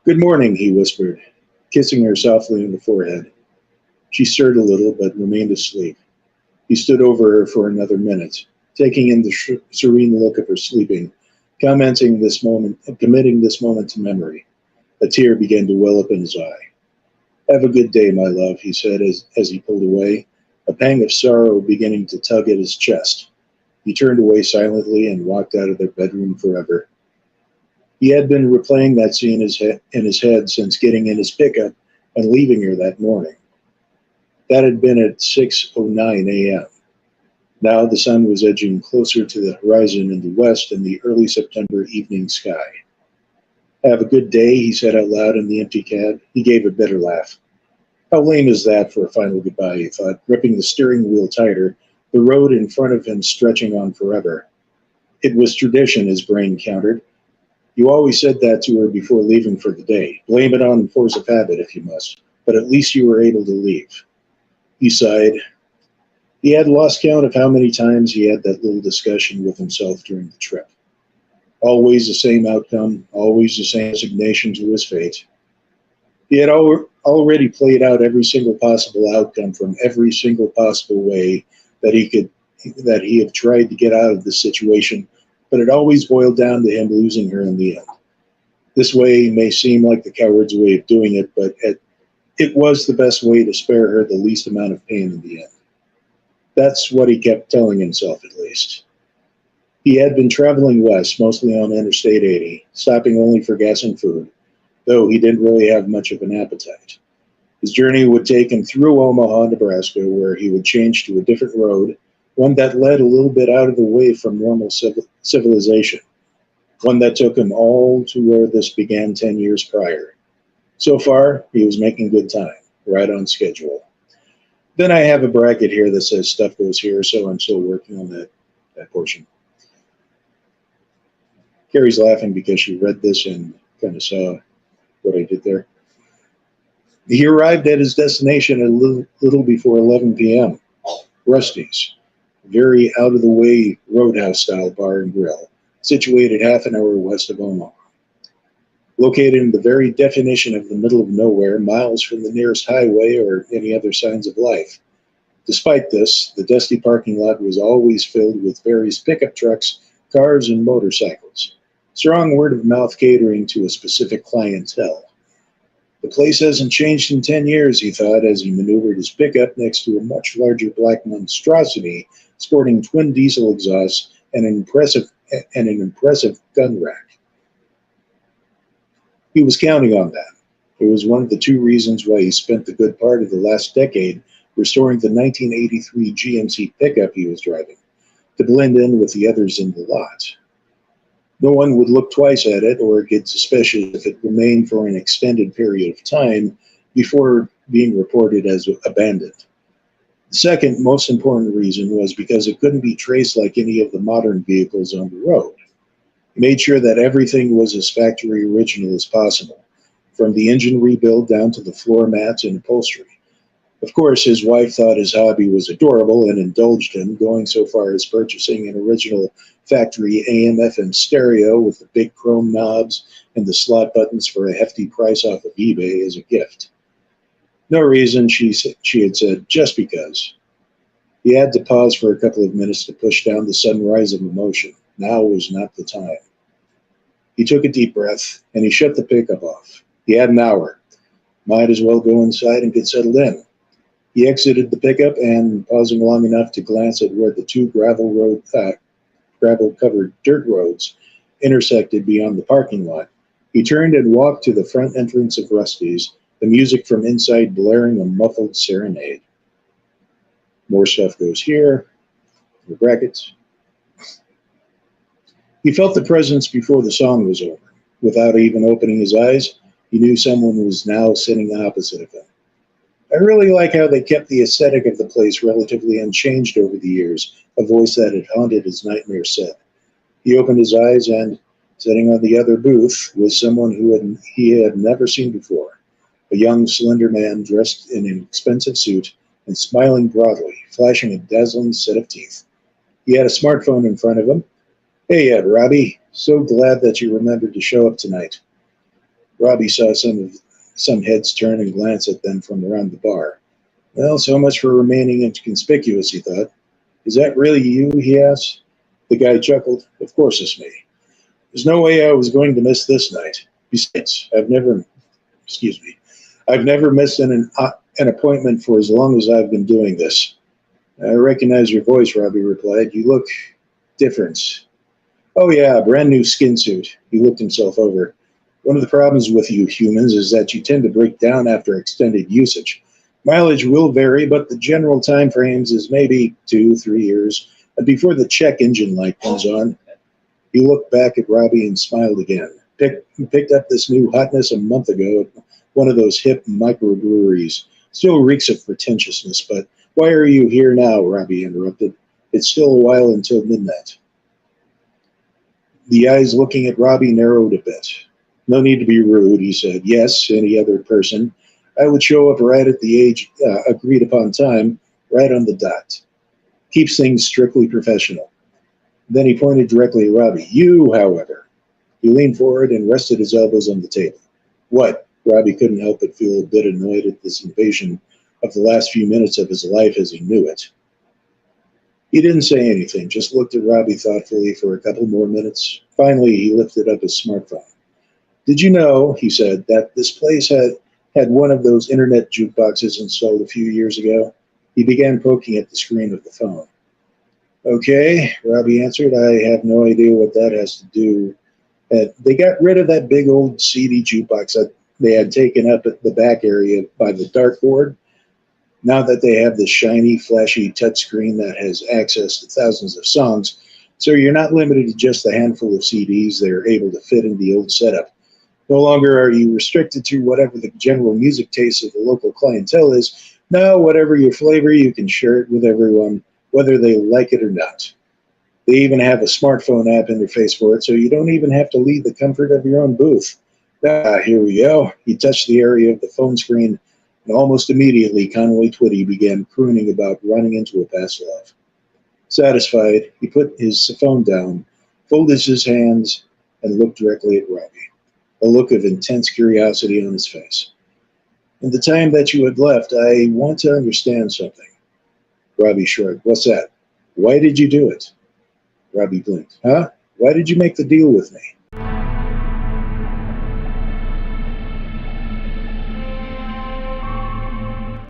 Good morning, he whispered, kissing her softly on the forehead. She stirred a little, but remained asleep. He stood over her for another minute, taking in the serene look of her sleeping, committing this moment to memory. A tear began to well up in his eye. Have a good day, my love, he said as he pulled away, a pang of sorrow beginning to tug at his chest. He turned away silently and walked out of their bedroom forever. He had been replaying that scene in his head since getting in his pickup and leaving her that morning. That had been at 6:09 a.m. Now the sun was edging closer to the horizon in the west in the early September evening sky. Have a good day, he said out loud in the empty cab. He gave a bitter laugh. How lame is that for a final goodbye, he thought, gripping the steering wheel tighter, the road in front of him stretching on forever. It was tradition, his brain countered. You always said that to her before leaving for the day. Blame it on force of habit if you must, but at least you were able to leave. He sighed. He had lost count of how many times he had that little discussion with himself during the trip. Always the same outcome, always the same resignation to his fate. He had already played out every single possible outcome from every single possible way that he had tried to get out of this situation, but it always boiled down to him losing her in the end. This way may seem like the coward's way of doing it, but it was the best way to spare her the least amount of pain in the end. That's what he kept telling himself, at least. He had been traveling west, mostly on Interstate 80, stopping only for gas and food, though he didn't really have much of an appetite. His journey would take him through Omaha, Nebraska, where he would change to a different road, one that led a little bit out of the way from normal civilization, one that took him all to where this began 10 years prior. So far, he was making good time, right on schedule. Then I have a bracket here that says stuff goes here, so I'm still working on that portion. Carrie's laughing because she read this and kind of saw what I did there. He arrived at his destination a little before 11 p.m. Rusty's, very out-of-the-way roadhouse-style bar and grill, situated half an hour west of Omaha. Located in the very definition of the middle of nowhere, miles from the nearest highway or any other signs of life. Despite this, the dusty parking lot was always filled with various pickup trucks, cars, and motorcycles. Strong word-of-mouth catering to a specific clientele. The place hasn't changed in 10 years, he thought, as he maneuvered his pickup next to a much larger black monstrosity sporting twin diesel exhausts and an impressive gun rack. He was counting on that. It was one of the two reasons why he spent the good part of the last decade restoring the 1983 GMC pickup he was driving, to blend in with the others in the lot. No one would look twice at it or get suspicious if it remained for an extended period of time before being reported as abandoned. The second most important reason was because it couldn't be traced like any of the modern vehicles on the road. He made sure that everything was as factory original as possible, from the engine rebuild down to the floor mats and upholstery. Of course, his wife thought his hobby was adorable and indulged him, going so far as purchasing an original factory AM/FM stereo with the big chrome knobs and the slot buttons for a hefty price off of eBay as a gift. No reason, she had said, just because. He had to pause for a couple of minutes to push down the sudden rise of emotion. Now was not the time. He took a deep breath, and he shut the pickup off. He had an hour. Might as well go inside and get settled in. He exited the pickup and, pausing long enough to glance at where the two gravel-covered dirt roads intersected beyond the parking lot, he turned and walked to the front entrance of Rusty's, the music from inside blaring a muffled serenade. More stuff goes here, the brackets. He felt the presence before the song was over. Without even opening his eyes, he knew someone was now sitting opposite of him. I really like how they kept the aesthetic of the place relatively unchanged over the years, a voice that had haunted his nightmare said. He opened his eyes and, sitting on the other booth, was someone he had never seen before. A young, slender man dressed in an expensive suit and smiling broadly, flashing a dazzling set of teeth. He had a smartphone in front of him. Hey, Ed, Robbie. So glad that you remembered to show up tonight. Robbie saw some heads turn and glance at them from around the bar. Well, so much for remaining inconspicuous, he thought. Is that really you? He asked. The guy chuckled. Of course it's me. There's no way I was going to miss this night. Besides, excuse me, I've never missed an appointment for as long as I've been doing this. I recognize your voice, Robbie replied. You look different. Oh yeah, brand new skin suit. He looked himself over. One of the problems with you humans is that you tend to break down after extended usage. Mileage will vary, but the general time frames is maybe 2, 3 years before the check engine light comes on. He looked back at Robbie and smiled again. Picked up this new hotness a month ago at one of those hip microbreweries. Still reeks of pretentiousness, but why are you here now? Robbie interrupted. It's still a while until midnight. The eyes looking at Robbie narrowed a bit. No need to be rude, he said. Yes, any other person. I would show up right at the age agreed upon time, right on the dot. Keeps things strictly professional. Then he pointed directly at Robbie. You, however. He leaned forward and rested his elbows on the table. What? Robbie couldn't help but feel a bit annoyed at this invasion of the last few minutes of his life as he knew it. He didn't say anything, just looked at Robbie thoughtfully for a couple more minutes. Finally, he lifted up his smartphone. Did you know, he said, that this place had one of those internet jukeboxes installed a few years ago? He began poking at the screen of the phone. Okay, Robbie answered. I have no idea what that has to do. They got rid of that big old CD jukebox that they had taken up at the back area by the dartboard. Now that they have this shiny, flashy touchscreen that has access to thousands of songs, so you're not limited to just a handful of CDs they're able to fit in the old setup. No longer are you restricted to whatever the general music taste of the local clientele is. Now, whatever your flavor, you can share it with everyone, whether they like it or not. They even have a smartphone app interface for it, so you don't even have to leave the comfort of your own booth. Here we go. He touched the area of the phone screen, and almost immediately Conway Twitty began crooning about running into a past love. Satisfied, he put his phone down, folded his hands, and looked directly at Robbie, a look of intense curiosity on his face. In the time that you had left, I want to understand something. Robbie shrugged. What's that? Why did you do it? Robbie blinked. Huh? Why did you make the deal with me?